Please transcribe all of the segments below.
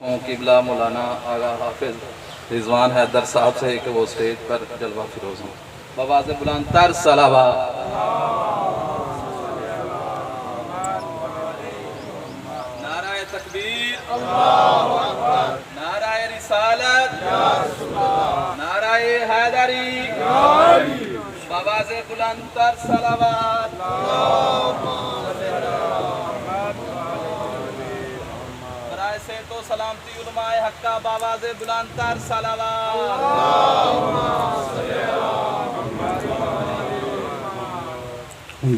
قبلہ مولانا آغا حافظ رضوان حیدر صاحب سے کہ وہ اسٹیج پر جلوہ فروز ہوں. بآواز بلند تر صلوات. نعرہ تکبیر، نعرہ رسالت، نعرہ حیدری، بآواز بلند تر صلوات. برائے سے تو سلامتی علماء حقہ بآواز بلند تر صلوات.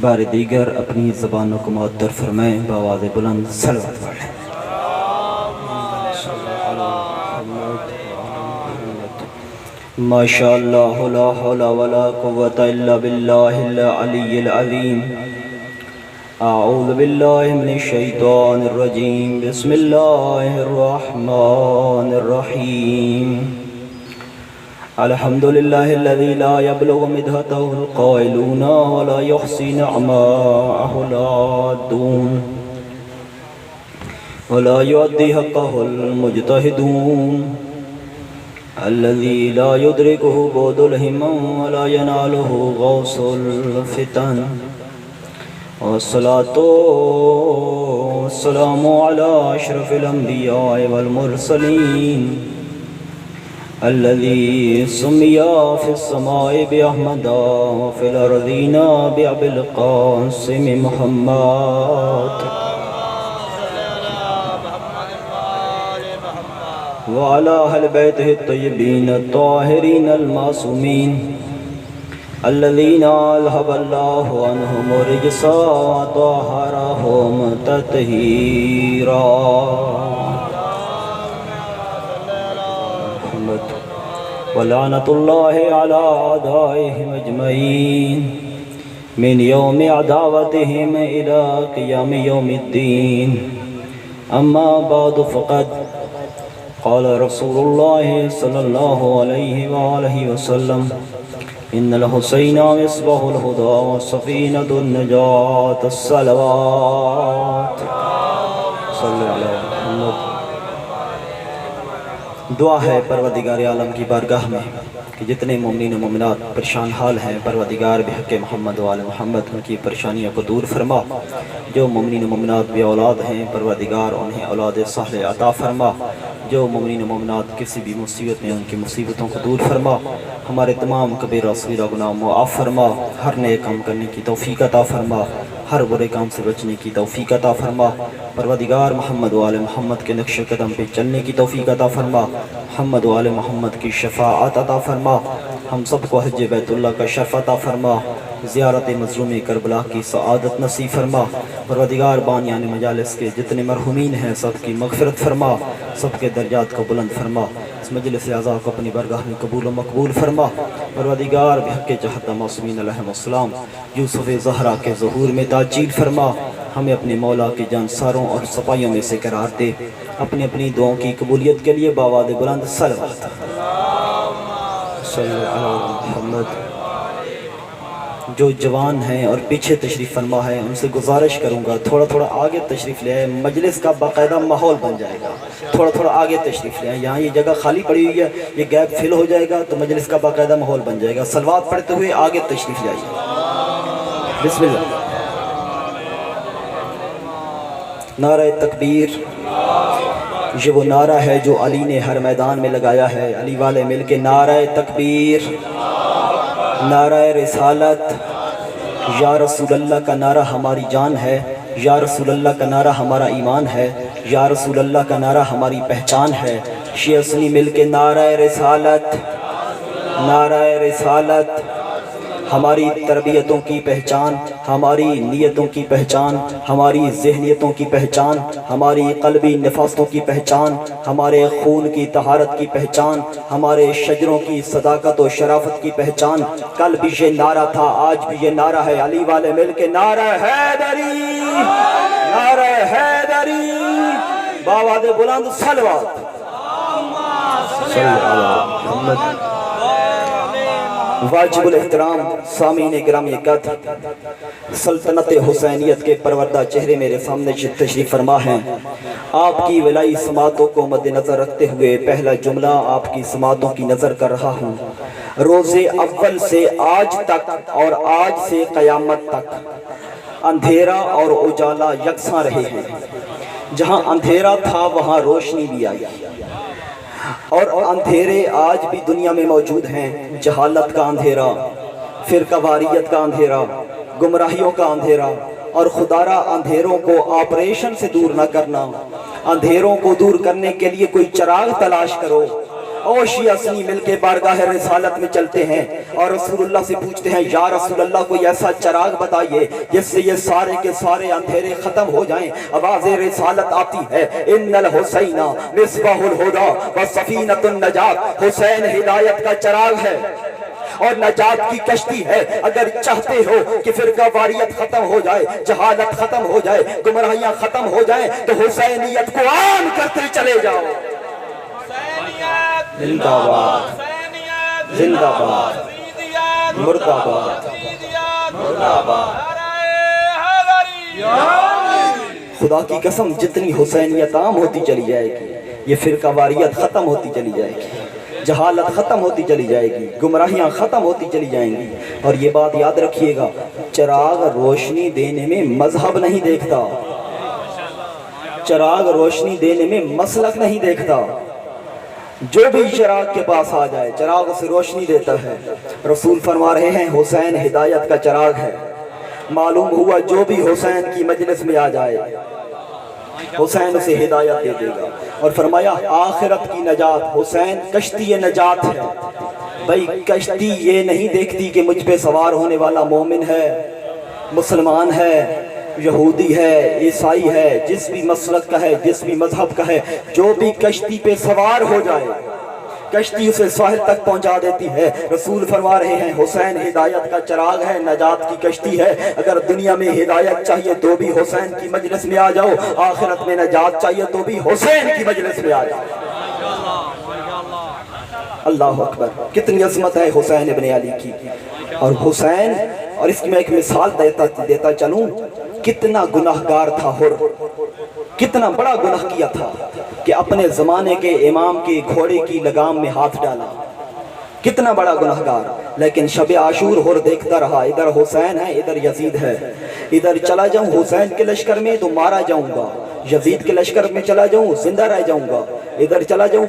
بار دیگر اپنی زبانوں کو معطر فرمائیں، بآواز بلند صلوات پڑھیں. ماشاء اللہ لا حول ولا قوة الا باللہ العلی العظیم. اعوذ باللہ من الشیطان الرجیم. بسم اللہ الرحمن الرحیم. الحمد لله الذي لا يبلغ مدحته القائلون ولا يحصي نعماءه العادون ولا يؤدي حقه المجتهدون الذي لا يدركه بعد الهمم ولا يناله غوص الفتن والصلاة والسلام على أشرف الأنبياء والمرسلين الذي سمي في السماء بأحمد وفي الأرضين بأبي القاسم محمد وعلى أهل بيته الطيبين الطاهرين المعصومين الذين أذهب الله عنهم الرجس وطهرهم تطهيرا. ولعنة الله على أعدائهم أجمعين من يوم عداوتهم إلى قيام يوم الدين. أما بعد فقد قال رسول الله صلى الله عليه وآله وسلم إن الحسين مصباح الهدى وسفينة النجاة. الصلوات صلى على محمد. دعا ہے پروردگار عالم کی بارگاہ میں کہ جتنے مومنین و مومنات پریشان حال ہیں پروردگار بحق محمد و آل محمد ان کی پریشانیوں کو دور فرما. جو مومنین و مومنات بے اولاد ہیں پروردگار انہیں اولاد صالح عطا فرما. جو مومنین و مومنات کسی بھی مصیبت میں ان کی مصیبتوں کو دور فرما. ہمارے تمام کبیرہ صغیرہ گناہ معاف فرما. ہر نیک کام کرنے کی توفیق عطا فرما. ہر برے کام سے بچنے کی توفیق عطا فرما. پروردگار محمد و آل محمد کے نقش قدم پہ چلنے کی توفیق عطا فرما. محمد و آل محمد کی شفاعت عطا فرما. ہم سب کو حج بیت اللہ کا شرف عطا فرما. زیارت مظلوم کربلا کی سعادت نصیب فرما. پروردگار بانیان مجالس کے جتنے مرحومین ہیں سب کی مغفرت فرما. سب کے درجات کو بلند فرما. اس مجلس اعزا کو اپنی برگاہ میں قبول و مقبول فرما. پروردگار بحق جہد معصومین علیہ السلام یوسف زہرا کے ظہور میں تعجیل فرما. ہمیں اپنے مولا کے جانساروں اور سپاہیوں میں سے قرار دے. اپنی اپنی دعاؤں کی قبولیت کے لیے بآواز بلند صلوات. صلی اللہ علیہ محمد. جو جوان ہیں اور پیچھے تشریف فرما ہے ان سے گزارش کروں گا تھوڑا تھوڑا آگے تشریف لے آئے. مجلس کا باقاعدہ ماحول بن جائے گا. تھوڑا تھوڑا آگے تشریف لے آئے. یہاں یہ جگہ خالی پڑی ہوئی ہے, یہ گیپ فل ہو جائے گا تو مجلس کا باقاعدہ ماحول بن جائے گا. صلوات پڑھتے ہوئے آگے تشریف لے آئیے. بسم اللہ. نعرہ تکبیر. یہ وہ نعرہ ہے جو علی نے ہر میدان میں لگایا ہے. علی والے مل کے نعرہ تکبیر, نعرہ رسالت. یا رسول اللہ کا نعرہ ہماری جان ہے. یا رسول اللہ کا نعرہ ہمارا ایمان ہے. یا رسول اللہ کا نعرہ ہماری پہچان ہے. شیعہ سنی مل کے نعرہ رسالت, نعرہ رسالت. ہماری تربیتوں کی پہچان, ہماری نیتوں کی پہچان, ہماری ذہنیتوں کی پہچان, ہماری قلبی نفاستوں کی پہچان, ہمارے خون کی طہارت کی پہچان, ہمارے شجروں کی صداقت و شرافت کی پہچان. کل بھی یہ نعرہ تھا, آج بھی یہ نعرہ ہے. علی والے مل کے نعرہ حیدری, نعرہ حیدری. بآواز بلند صلوات. صلی اللہ علیہ محمد. वाजिबुल एहतराम सामीन ग्रामी कद्र, सल्तनत हुसैनियत के परवरदा चेहरे मेरे सामने तशरीफ फरमा हैं। आपकी वलाई समातों को मद्देनजर रखते हुए पहला जुमला आपकी समातों की नजर कर रहा हूँ। रोज़े अव्वल से आज तक और आज से क़यामत तक अंधेरा और उजाला यकसां रहे हैं। जहाँ अंधेरा था वहाँ रोशनी भी आई, और अंधेरे आज भी दुनिया में मौजूद हैं। जहालत का अंधेरा, फिरकावारियत का अंधेरा, गुमराहियों का अंधेरा, और खुदारा अंधेरों को ऑपरेशन से दूर न करना। अंधेरों को दूर करने के लिए कोई चिराग तलाश करो। और शिया सुन्नी मिलके बारगाह रिसालत में चलते हैं और रसूलुल्लाह से पूछते हैं, या रसूलुल्लाह कोई ऐसा चिराग बताइए जिससे ये सारे के सारे अंधेरे खत्म हो जाएं। आवाज़ रिसालत आती है, इन्नल हुसैना मिसबाहुल हुदा व सफीनतुन नजात। हुसैन हिदायत का चिराग है और नजात की कश्ती है। अगर चाहते हो कि फिरकावारियत खत्म हो जाए, जहालत खत्म हो जाए, गुमराहियां खत्म हो जाए, तो हुसैनियत को आम करते चले जाओ। जिंदाबाद जिंदाबाद मुर्दाबाद मुर्दाबाद। खुदा की कसम जितनी हुसैनियत आम होती चली जाएगी, ये फिरकावारियत खत्म होती चली जाएगी, जहालत खत्म होती चली जाएगी, गुमराहियां खत्म होती चली जाएंगी। और ये बात याद रखिएगा, चिराग रोशनी देने में मजहब नहीं देखता, चिराग रोशनी देने में मसलक नहीं देखता। जो भी चिराग के पास आ जाए, चिराग उसे रोशनी देता है। रसूल फरमा रहे हैं, हुसैन हिदायत का चिराग है। मालूम हुआ जो भी हुसैन की मजलिस में आ जाए, हुसैन उसे हिदायत दे देगा। और फरमाया, आखिरत की नजात हुसैन कश्ती नजात है। भाई कश्ती ये नहीं देखती कि मुझ पे सवार होने वाला मोमिन है, मुसलमान है, यहूदी है, ईसाई है, जिस भी मसलक का है, जिस भी मजहब का है, जो भी कश्ती पे सवार हो जाए, कश्ती उसे साहिल तक पहुंचा देती है। रसूल फरमा रहे हैं, हुसैन हिदायत का चिराग है, नजात की कश्ती है। अगर दुनिया में हिदायत चाहिए तो भी हुसैन की मजलिस में आ जाओ, आखिरत में नजात चाहिए तो भी हुसैन की मजलिस में आ जाओ। अल्लाह अकबर, कितनी अजमत है हुसैन इब्न अली की। और हुसैन, और इसकी मैं एक मिसाल देता चलूं, कितना गुनाहगार था हुर, कितना बड़ा गुनाह किया था कि अपने जमाने के इमाम के घोड़े की लगाम में हाथ डाला। कितना बड़ा गुनाहगार। लेकिन शब आशूर हुर देखता रहा, इधर हुसैन है, इधर यजीद है। इधर चला जाऊं हुसैन के लश्कर में तो मारा जाऊंगा, यजीद के लश्कर में चला जाऊं जिंदा रह जाऊंगा, इधर चला जाऊं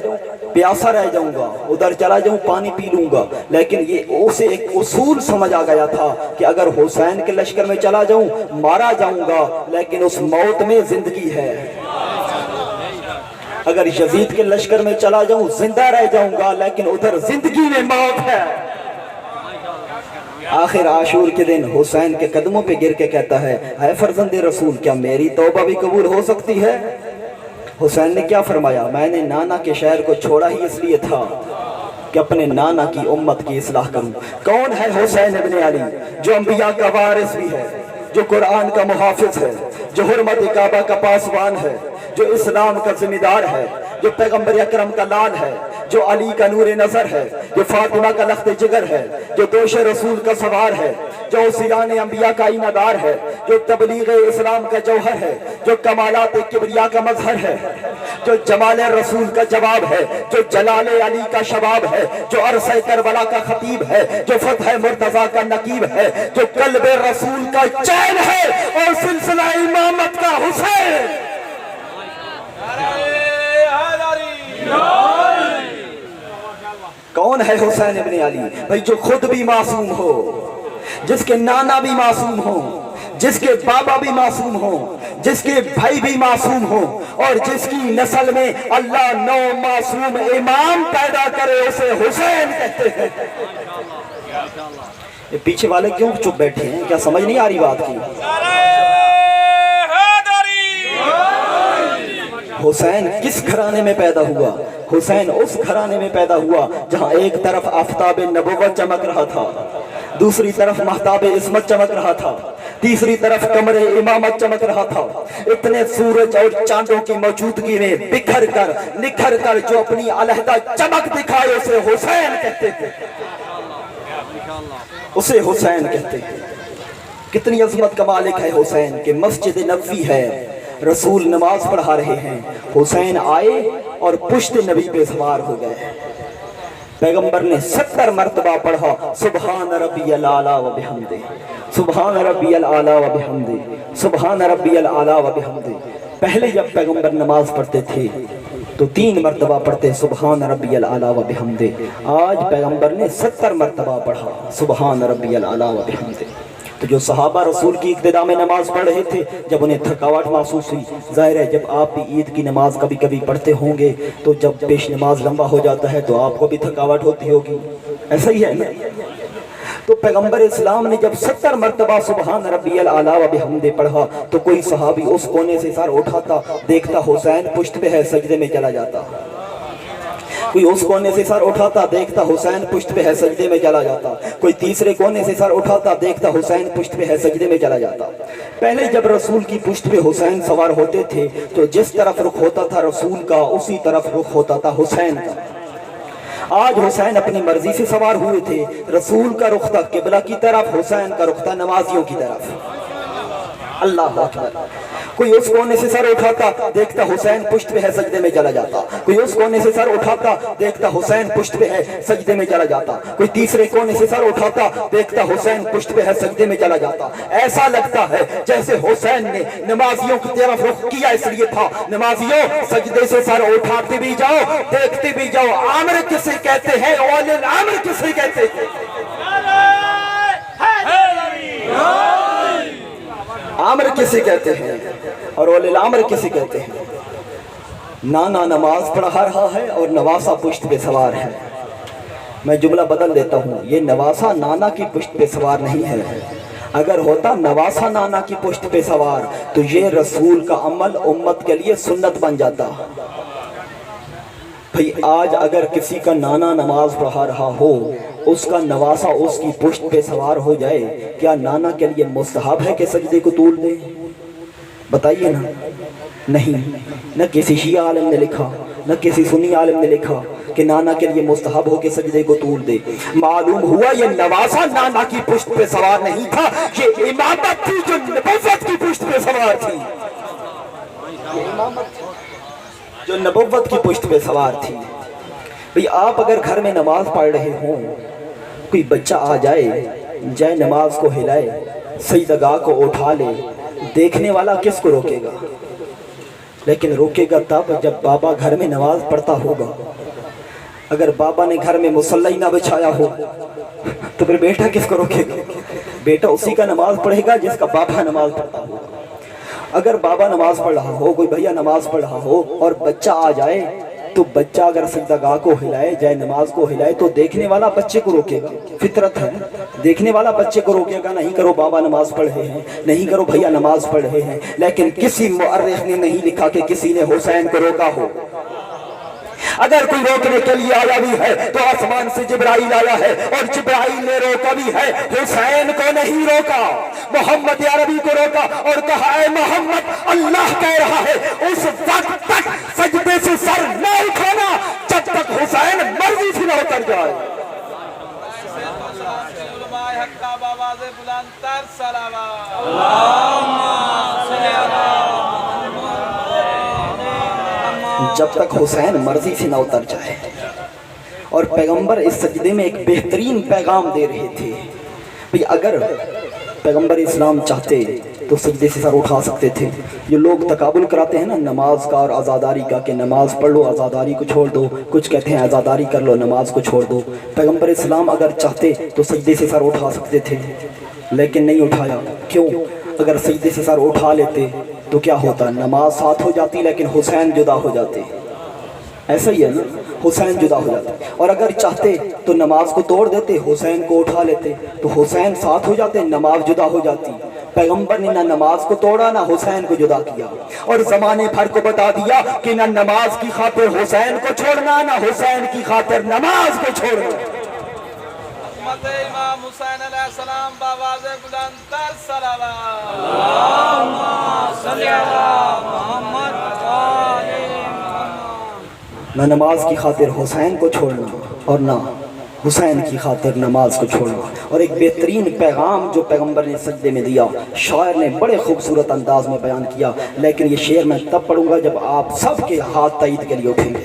प्यासा रह जाऊंगा, उधर चला जाऊं पानी पी लूंगा। लेकिन ये उसे एक उसूल समझ आ गया था कि अगर हुसैन के लश्कर में चला जाऊं मारा जाऊंगा, लेकिन उस मौत में जिंदगी है। अगर यजीद के लश्कर में चला जाऊं जिंदा रह जाऊंगा, लेकिन उधर जिंदगी में मौत है। आखिर आशूर के दिन हुसैन के कदमों पे गिर के कहता है फर्जंदे रसूल, क्या मेरी तौबा भी कबूल हो सकती है? हुसैन ने क्या फरमाया, मैंने नाना के शहर को छोड़ा ही इसलिए था कि अपने नाना की उम्मत की इस्लाह करूं। कौन है हुसैन इब्न अली? जो अंबिया का वारिस भी है, जो कुरान का मुहाफिज है, जो हुर्मत काबा का पासवान है, जो इस्लाम का जिम्मेदार है, जो पैगंबर अकरम का लाल है, जो अली का नूर नजर है, जो फातिमा का लख्त जिगर है, जो दोष रसूल का सवार है, जो उसियान अंबिया का इनादार है, जो तबलीग इस्लाम का जौहर है, जो कमालात किबरिया का मजहर है, जो जमाल रसूल का जवाब है, जो जलाल अली का शबाब है, जो अरसे करबला का खतीब है, जो फतह मुर्तजा का नकीब है, जो कल्ब रसूल का चैन है और सिलसिला इमामत का हुसैन। कौन है हुसैन इब्न अली? भाई जो खुद भी मासूम हो, जिसके नाना भी मासूम हो, जिसके बाबा भी मासूम हो, जिसके भाई भी मासूम हो, और जिसकी नस्ल में अल्लाह 9 मासूम इमाम पैदा करे, उसे हुसैन कहते हैं। ये पीछे वाले क्यों चुप बैठे हैं? क्या समझ नहीं आ रही बात की? हुसैन किस घराने में पैदा हुआ? हुसैन उस घराने में पैदा हुआ जहां एक तरफ आफताब नबुव्वत चमक रहा था, दूसरी तरफ महताब इस्मत चमक रहा था, तीसरी तरफ कमरे इमामत चमक रहा था। इतने सूरज और चांदों की मौजूदगी में बिखर कर निखर कर जो अपनी अलहदा चमक दिखाए, उसे हुसैन कहते थे। اسے حسین کہتے ہیں۔ کتنی عظمت کا مالک ہے حسین کہ مسجد نبوی ہے، رسول نماز پڑھا رہے ہیں، حسین آئے اور پشت نبی پہ سوار ہو گئے۔ پیغمبر نے 70 مرتبہ پڑھا سبحان ربی الاعلیٰ و بحمدہ، سبحان ربی الاعلیٰ و بحمدہ، سبحان ربی الاعلیٰ و بحمدہ۔ پہلے جب پیغمبر نماز پڑھتے تھے تو 3 مرتبہ پڑھتے سبحان ربی الاعلیٰ و بحمدہ۔ آج پیغمبر نے 70 مرتبہ پڑھا سبحان ربی الاعلیٰ و بحمدہ۔ تو جو صحابہ رسول کی اقتداء میں نماز پڑھ رہے تھے، جب انہیں تھکاوٹ محسوس ہوئی، ظاہر ہے جب آپ بھی عید کی نماز کبھی کبھی پڑھتے ہوں گے تو جب پیش نماز لمبا ہو جاتا ہے تو آپ کو بھی تھکاوٹ ہوتی ہوگی، ایسا ہی ہے نا؟ تو پیغمبر اسلام نے جب 70 مرتبہ سبحان ربی الاعلیٰ و بحمدہ پڑھا تو کوئی صحابی اس کونے سے سر اٹھاتا، دیکھتا حسین پشت پہ ہے، سجدے میں چلا جاتا۔ کوئی اس کونے سے سر اٹھاتا، دیکھتا حسین پشت پہ ہے، سجدے میں چلا جاتا۔ کوئی تیسرے کونے سے سر اٹھاتا، دیکھتا حسین پشت پہ ہے، سجدے میں چلا جاتا۔ پہلے جب رسول کی پشت پہ حسین سوار ہوتے تھے تو جس طرف رخ ہوتا تھا رسول کا اسی طرف رخ ہوتا تھا حسین کا۔ آج حسین اپنی مرضی سے سوار ہوئے تھے، رسول کا رخ تھا قبلہ کی طرف، حسین کا رخ تھا نمازیوں کی طرف۔ اللہ اکبر۔ کوئی اس کونے سے سر اٹھاتا، دیکھتا حسین پشت پہ ہے، سجدے میں چلا جاتا۔ کوئی اس کونے سے سر اٹھاتا، دیکھتا حسین پشت پہ ہے، سجدے میں چلا جاتا۔ کوئی تیسرے کونے سے سر اٹھاتا، دیکھتا حسین پشت پہ ہے، سجدے میں چلا جاتا۔ ایسا لگتا ہے جیسے حسین نے نمازیوں کی طرف رخ کیا اس لیے تھا، نمازیوں سجدے سے سر اٹھاتے بھی جاؤ، دیکھتے بھی جاؤ۔ عامر کسے کہتے ہیں؟ اول الامر کسے کہتے ہیں؟ عامر کسے کہتے ہیں اور اول الامر کسے کہتے ہیں؟ نانا نماز پڑھا رہا ہے اور نواسا پشت پہ سوار ہے۔ میں جملہ بدل دیتا ہوں، یہ نواسا نانا کی پشت پہ سوار نہیں ہے۔ اگر ہوتا نواسا نانا کی پشت پہ سوار تو یہ رسول کا عمل امت کے لیے سنت بن جاتا۔ بھئی آج اگر کسی کا نانا نماز پڑھا رہا ہو، اس کا نواسا اس کی پشت پہ سوار ہو جائے، کیا نانا کے لیے مستحب ہے کہ سجدے کو طول دے؟ بتائیے نا۔ نہیں، نہ کسی شیعہ عالم نے لکھا نہ کسی سنی عالم نے لکھا کہ نانا کے لیے مستحب ہو کہ سجدے کو طول دے۔ معلوم ہوا یہ نواسا نانا کی پشت پہ سوار نہیں تھا، یہ امامت تھی جو نبوت کی پشت پہ سوار تھی، جو نبوت کی پشت پہ سوار تھی۔ بھئی آپ اگر گھر میں نماز پڑھ رہے ہوں، کوئی بچہ آ جائے نماز کو ہلائے، سجدگاہ کو اٹھا لے، دیکھنے والا کس کو روکے گا؟ لیکن روکے گا تب جب بابا گھر میں نماز پڑھتا ہوگا۔ اگر بابا نے گھر میں مصلی نہ بچھایا ہو تو پھر بیٹا کس کو روکے گا؟ بیٹا اسی کا نماز پڑھے گا جس کا بابا نماز پڑھتا ہوگا۔ اگر بابا نماز پڑھ رہا ہو، کوئی بھیا نماز پڑھ رہا ہو اور بچہ آ جائے تو بچہ اگر سجدگاہ کو ہلائے، جائے نماز کو ہلائے تو دیکھنے والا بچے کو روکے گا، فطرت ہے۔ دیکھنے والا بچے کو روکے گا، نہیں کرو بابا نماز پڑھ رہے ہیں، نہیں کرو بھیا نماز پڑھ رہے ہیں۔ لیکن کسی مؤرخ نے نہیں لکھا کہ کسی نے حسین کو روکا ہو۔ اگر کوئی روکنے کے لیے آیا بھی ہے تو آسمان سے جبرائیل آیا ہے اور جبرائیل نے روکا بھی ہے، حسین کو نہیں روکا، محمد عربی کو روکا اور کہا اے محمد، اللہ کہہ رہا ہے اس وقت تک سجدے سے سر نہ اٹھانا جب تک حسین مرضی سے نہ اتر جائے۔ جب تک حسین مرضی سے نہ اتر جائے۔ اور پیغمبر اس سجدے میں ایک بہترین پیغام دے رہے تھے۔ بھئی اگر پیغمبر اسلام چاہتے تو سجدے سے سر اٹھا سکتے تھے۔ جو لوگ تقابل کراتے ہیں نا نماز کا اور عزاداری کا کہ نماز پڑھ لو عزاداری کو چھوڑ دو، کچھ کہتے ہیں عزاداری کر لو نماز کو چھوڑ دو۔ پیغمبر اسلام اگر چاہتے تو سجدے سے سر اٹھا سکتے تھے لیکن نہیں اٹھایا۔ کیوں؟ اگر سجدے سے سر اٹھا لیتے تو کیا ہوتا؟ نماز ساتھ ہو جاتی لیکن حسین جدا ہو جاتے۔ ایسا ہی ہے نا، حسین جدا ہو جاتے۔ اور اگر چاہتے تو نماز کو توڑ دیتے، حسین کو اٹھا لیتے تو حسین ساتھ ہو جاتے، نماز جدا ہو جاتی۔ پیغمبر نے نہ نماز کو توڑا نہ حسین کو جدا کیا، اور زمانے بھر کو بتا دیا کہ نہ نماز کی خاطر حسین کو چھوڑنا نہ حسین کی خاطر نماز کو چھوڑنا۔ امام حسین علیہ السلام باواز بلند تر صلوات، اللہم صلی علی محمد نہ نماز کی خاطر حسین کو چھوڑنا اور نہ हुसैन की खातिर नमाज को छोड़ना। और एक बेहतरीन पैगाम जो पैगंबर ने सजदे में दिया, शायर ने बड़े खूबसूरत अंदाज में बयान किया, लेकिन ये शेर मैं तब पढ़ूंगा जब आप सबके हाथ तईद के लिए उठेंगे।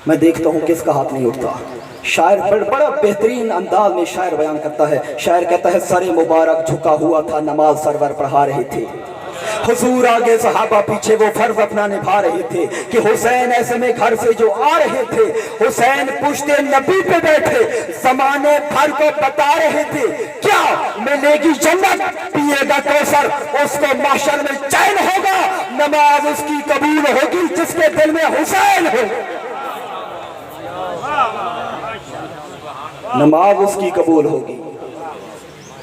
मैं देखता हूँ किसका हाथ नहीं उठता। शायर बड़ा बेहतरीन अंदाज में शायर बयान करता है। शायर कहता है, सरे मुबारक झुका हुआ था, नमाज सरवर पढ़ा रहे थे, हुजूर आगे सहाबा पीछे वो फर्ज अपना निभा रहे थे कि हुसैन ऐसे में घर से जो आ रहे थे, हुसैन पुश्ते नबी पे बैठे जमाने भर को बता रहे थे, क्या मिलेगी जन्नत, पिएगा कौसर, उसको माशर में चैन होगा, नमाज उसकी कबूल होगी जिसके दिल में हुसैन हो। नमाज उसकी कबूल होगी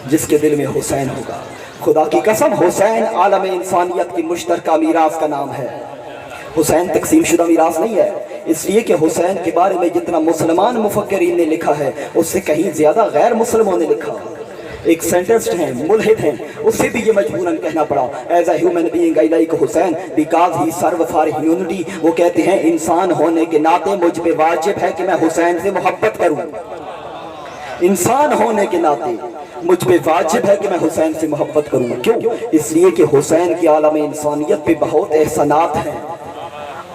जिसके दिल में हुसैन होगा। खुदा की कसम, हुसैन आलम इंसानियत की मुश्तरका मीरास का नाम है। हुसैन तकसीम शुदा मीरास नहीं है, इसलिए कि हुसैन के बारे में जितना मुसलमान मुफक्किरीन ने लिखा है उससे कहीं ज्यादा गैर मुसलमानों ने लिखा। एक सेंटेंस हैं, मुल्हिद हैं, उससे भी ये मजबूरन कहना पड़ा, as a human being I like Hussain because he serve for humanity. वो कहते हैं इंसान होने के नाते मुझ पे वाजिब है कि मैं हुसैन से मोहब्बत करूं। इंसान होने के नाते मुझ पे वाजिब है कि मैं हुसैन से मोहब्बत करूं। क्यों? इसलिए कि हुसैन की आलम इंसानियत पे बहुत एहसानात हैं।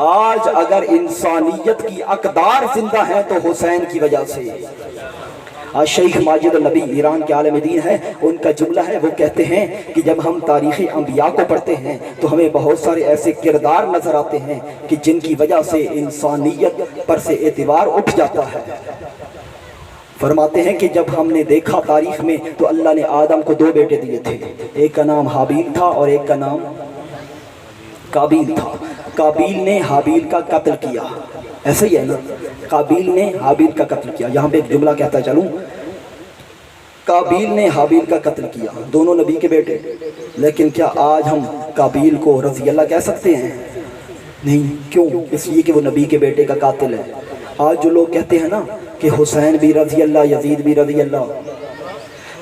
आज अगर इंसानियत की अकदार जिंदा है तो हुसैन की वजह से। आज शेख माजिद नबी ईरान के आलम दीन है, उनका जुमला है, वो कहते हैं कि जब हम तारीख़ अंबिया को पढ़ते हैं तो हमें बहुत सारे ऐसे किरदार नजर आते हैं कि जिनकी वजह से इंसानियत पर से एतबार उठ जाता है। फरमाते हैं कि जब हमने देखा तारीख में तो अल्लाह ने आदम को 2 बेटे दिए थे, एक का नाम हाबील था और एक का नाम काबील था। काबील ने हाबील का कत्ल किया, ऐसे ही है ना, काबील ने हाबील का कत्ल किया। यहाँ पे एक जुमला कहता चलूं, काबील ने हाबील का कत्ल किया, दोनों नबी के बेटे। लेकिन क्या आज हम काबील को रज़ी अल्लाह कह सकते हैं? नहीं। क्यों? इसलिए कि वो नबी के बेटे का कातिल है। आज जो लोग कहते हैं ना कि हुसैन भी रज़ी अल्लाह, यजीद भी रज़ी अल्लाह,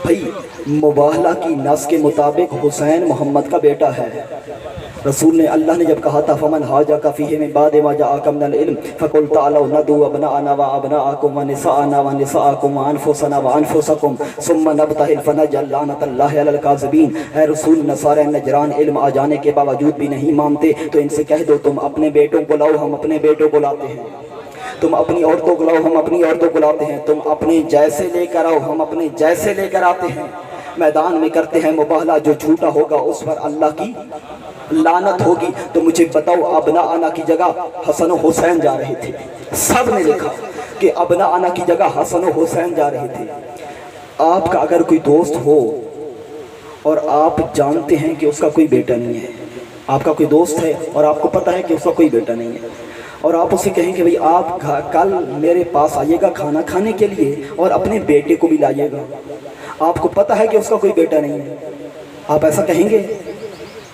भाई मुबाहला की नस के मुताबिक हुसैन मोहम्मद का बेटा है। रसूल ने, अल्लाह ने जब कहा था फमन हाजा का फीहे में बाद मा जाअकुम मिनल इल्म फकुल तअलौ नदू अबनाअना व अबनाअकुम व निसाअना व निसाअकुम व अनफुसना व अनफुसकुम सुम्मा नबतहिल फनजअल लानतल्लाहि अलल काज़िबीन। ऐ रसूल, नसारा नजरान इल्म आ जाने के बावजूद भी नहीं मानते तो इनसे कह दो तुम अपने बेटों को लाओ, हम अपने बेटों को लाते हैं, तुम अपनी औरतों को लाओ, हम अपनी औरतों को लाते हैं, तुम अपने जैसे लेकर आओ, हम अपने जैसे लेकर आते हैं। मैदान में करते हैं मुबाहला, जो झूठा होगा उस पर अल्लाह की लानत होगी। तो मुझे बताओ, अबना आना की जगह हसन और हुसैन जा रहे थे। सब ने लिखा कि अबना आना की जगह हसन और हुसैन जा रहे थे। आपका अगर कोई दोस्त हो और आप जानते हैं कि उसका कोई बेटा नहीं है, आपका कोई दोस्त है और आपको पता है कि उसका कोई बेटा नहीं है, और आप उससे कहें कि भाई आप कल मेरे पास आइएगा खाना खाने के लिए और अपने बेटे को भी लाइएगा, आपको पता है कि उसका कोई बेटा नहीं है, आप ऐसा कहेंगे?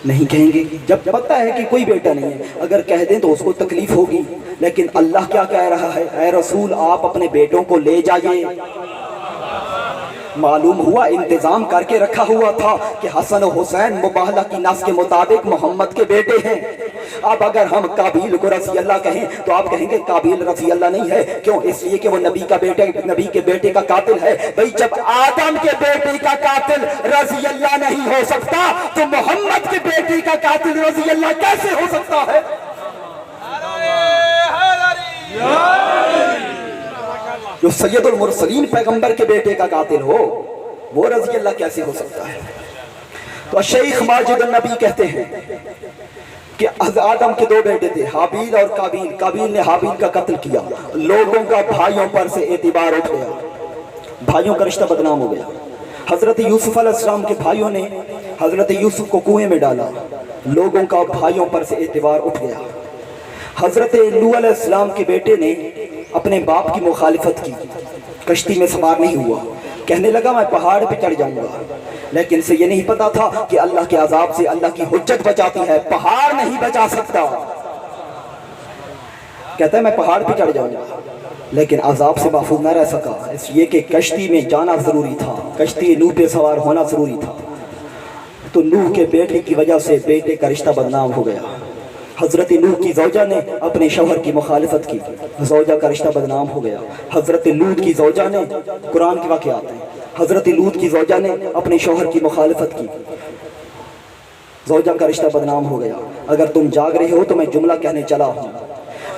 नहीं कहेंगे। जब पता है कि कोई बेटा नहीं है, अगर कह दें तो उसको तकलीफ होगी। लेकिन अल्लाह क्या कह रहा है, ऐ रसूल आप अपने बेटों को ले जाइए। मालूम हुआ इंतजाम करके रखा हुआ था कि हसन और हुसैन मुबाहला की नस के मुताबिक मोहम्मद के बेटे हैं। अब अगर हम काबील को रज़ी अल्लाह कहें तो आप कहेंगे काबील रज़ी अल्लाह नहीं है। क्यों? इसलिए कि वो नबी के बेटे का कातिल है। भाई जब आदम के बेटे का कातिल रज़ी अल्लाह नहीं हो सकता तो मोहम्मद के बेटे का कातिल रज़ी अल्लाह कैसे हो सकता है? जो सैयदुल मुरसलीन पैगंबर के बेटे का कातिल हो वो रज़ी अल्लाह कैसे हो सकता है? तो शेख माजिद नबी कहते हैं कि आदम के 2 बेटे थे, हाबील और काबील। काबील ने हाबील का कत्ल किया, लोगों का भाइयों पर से एतबार उठ गया, भाइयों का रिश्ता बदनाम हो गया। हजरत यूसुफ अलैहिस्सलाम के भाइयों ने हजरत यूसुफ को कुएं में डाला, लोगों का भाइयों पर से एतबार उठ गया। हजरत नूह अलैहिस्सलाम के बेटे ने अपने बाप की मुखालिफत की, कश्ती में सवार नहीं हुआ, कहने लगा मैं पहाड़ पे चढ़ जाऊंगा। लेकिन इसे ये नहीं पता था कि अल्लाह के अजाब से अल्लाह की हुज्जत बचाती है, पहाड़ नहीं बचा सकता। कहता है मैं पहाड़ पे चढ़ जाऊंगा, लेकिन अजाब से महफूज न रह सका, इसलिए कि कश्ती में जाना जरूरी था, कश्ती नूह पे सवार होना जरूरी था। तो नूह के बेटे की वजह से बेटे का रिश्ता बदनाम हो गया। حضرت لوط کی زوجہ نے اپنے شوہر کی مخالفت کی، زوجہ کا رشتہ بدنام ہو گیا۔ حضرت لوط کی زوجہ نے، قرآن کے واقعات ہیں، حضرت لوط کی زوجہ نے اپنے شوہر کی مخالفت کی، زوجہ کا رشتہ بدنام ہو گیا۔ اگر تم جاگ رہے ہو تو میں جملہ کہنے چلا ہوں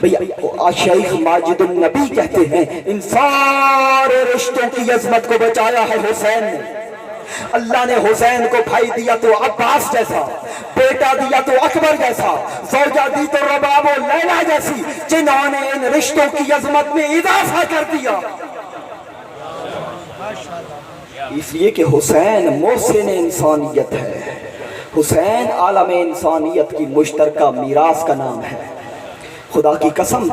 بھیا، شیخ ماجد النبی کہتے ہیں ان سارے رشتوں کی عظمت کو بچایا ہے حسین نے۔ اللہ نے حسین کو بھائی دیا تو عباس جیسا، بیٹا دیا تو اکبر جیسا، زوجہ دی تو رباب و لیلا جیسی، جنہوں نے ان رشتوں کی عظمت میں اضافہ کر دیا۔ اس لیے کہ حسین محسن انسانیت ہے، حسین عالم انسانیت کی مشترکہ میراث کا نام ہے۔ خدا کی قسم